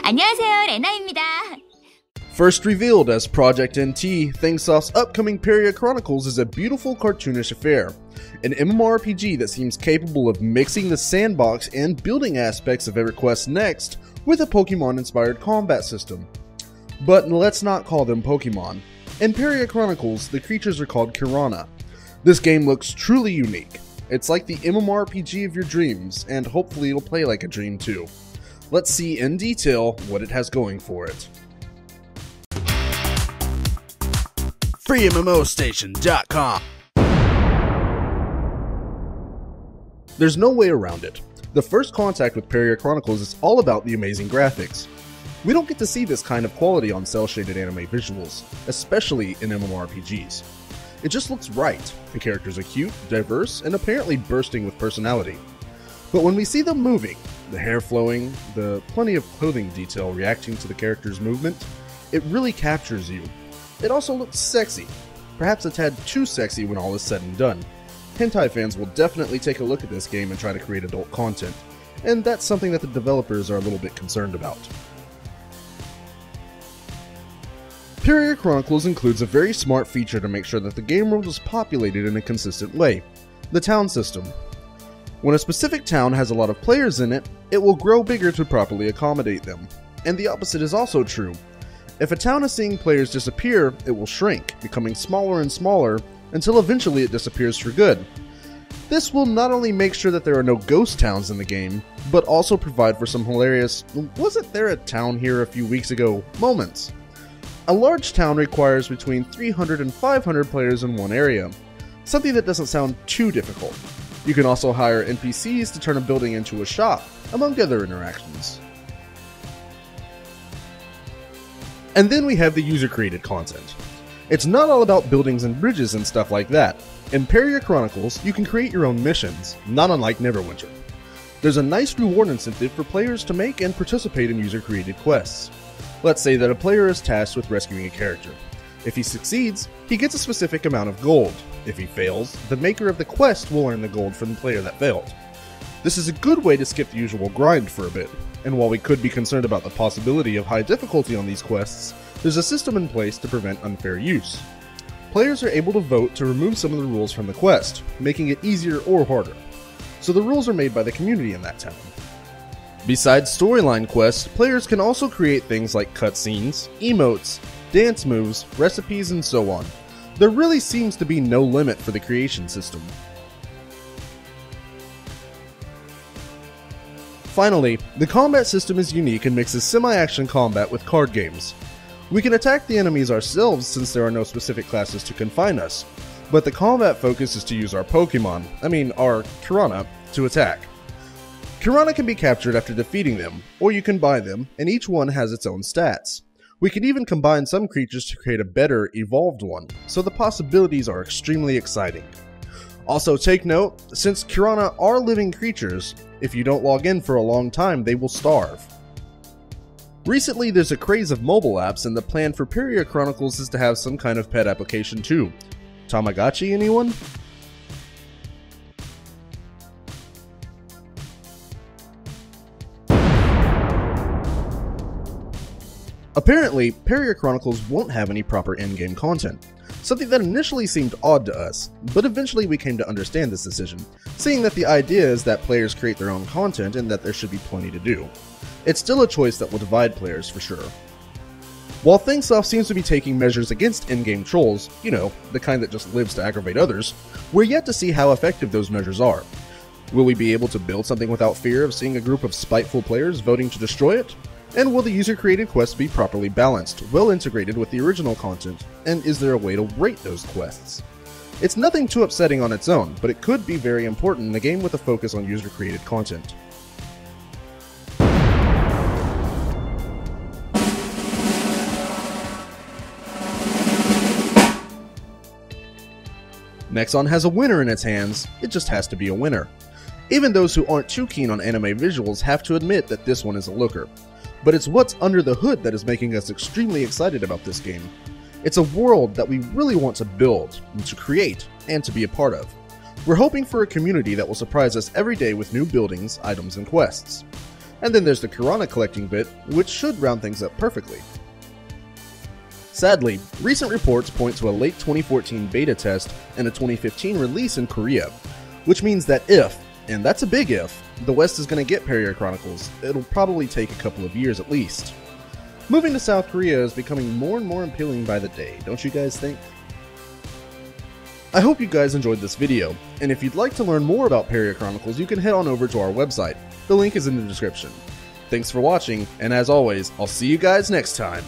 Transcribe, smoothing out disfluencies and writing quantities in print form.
안녕하세요, 레나입니다. First revealed as Project NT, Thingsoft's upcoming Peria Chronicles is a beautiful cartoonish affair. An MMORPG that seems capable of mixing the sandbox and building aspects of EverQuest Next with a Pokémon-inspired combat system. But let's not call them Pokémon. In Peria Chronicles, the creatures are called Kirana. This game looks truly unique. It's like the MMORPG of your dreams, and hopefully it'll play like a dream too. Let's see in detail what it has going for it. FreeMMOStation.com. There's no way around it. The first contact with Peria Chronicles is all about the amazing graphics. We don't get to see this kind of quality on cel-shaded anime visuals, especially in MMORPGs. It just looks right. The characters are cute, diverse, and apparently bursting with personality. But when we see them moving, the hair flowing, the plenty of clothing detail reacting to the character's movement, it really captures you. It also looks sexy. Perhaps a tad too sexy when all is said and done. Hentai fans will definitely take a look at this game and try to create adult content, and that's something that the developers are a little bit concerned about. Peria Chronicles includes a very smart feature to make sure that the game world is populated in a consistent way: the town system. When a specific town has a lot of players in it, it will grow bigger to properly accommodate them. And the opposite is also true. If a town is seeing players disappear, it will shrink, becoming smaller and smaller, until eventually it disappears for good. This will not only make sure that there are no ghost towns in the game, but also provide for some hilarious "wasn't there a town here a few weeks ago" moments. A large town requires between 300 and 500 players in one area, something that doesn't sound too difficult. You can also hire NPCs to turn a building into a shop, among other interactions. And then we have the user-created content. It's not all about buildings and bridges and stuff like that. In Peria Chronicles, you can create your own missions, not unlike Neverwinter. There's a nice reward incentive for players to make and participate in user-created quests. Let's say that a player is tasked with rescuing a character. If he succeeds, he gets a specific amount of gold. If he fails, the maker of the quest will earn the gold from the player that failed. This is a good way to skip the usual grind for a bit, and while we could be concerned about the possibility of high difficulty on these quests, there's a system in place to prevent unfair use. Players are able to vote to remove some of the rules from the quest, making it easier or harder. So the rules are made by the community in that town. Besides storyline quests, players can also create things like cutscenes, emotes, dance moves, recipes, and so on. There really seems to be no limit for the creation system. Finally, the combat system is unique and mixes semi-action combat with card games. We can attack the enemies ourselves since there are no specific classes to confine us, but the combat focus is to use our Pokémon, our Kirana, to attack. Kirana can be captured after defeating them, or you can buy them, and each one has its own stats. We could even combine some creatures to create a better, evolved one, so the possibilities are extremely exciting. Also take note, since Kirana are living creatures, if you don't log in for a long time, they will starve. Recently, there's a craze of mobile apps, and the plan for Peria Chronicles is to have some kind of pet application too. Tamagotchi, anyone? Apparently, Peria Chronicles won't have any proper in-game content, something that initially seemed odd to us, but eventually we came to understand this decision, seeing that the idea is that players create their own content and that there should be plenty to do. It's still a choice that will divide players for sure. While Thingsoft seems to be taking measures against in-game trolls, the kind that just lives to aggravate others, we're yet to see how effective those measures are. Will we be able to build something without fear of seeing a group of spiteful players voting to destroy it? And will the user-created quests be properly balanced, well integrated with the original content, and is there a way to rate those quests? It's nothing too upsetting on its own, but it could be very important in a game with a focus on user-created content. Nexon has a winner in its hands, it just has to be a winner. Even those who aren't too keen on anime visuals have to admit that this one is a looker. But it's what's under the hood that is making us extremely excited about this game. It's a world that we really want to build, and to create, and to be a part of. We're hoping for a community that will surprise us every day with new buildings, items, and quests. And then there's the Kirana collecting bit, which should round things up perfectly. Sadly, recent reports point to a late 2014 beta test and a 2015 release in Korea, which means that if, and that's a big if, the West is going to get Peria Chronicles, it'll probably take a couple of years at least. Moving to South Korea is becoming more and more appealing by the day, don't you guys think? I hope you guys enjoyed this video, and if you'd like to learn more about Peria Chronicles, you can head on over to our website. The link is in the description. Thanks for watching, and as always, I'll see you guys next time.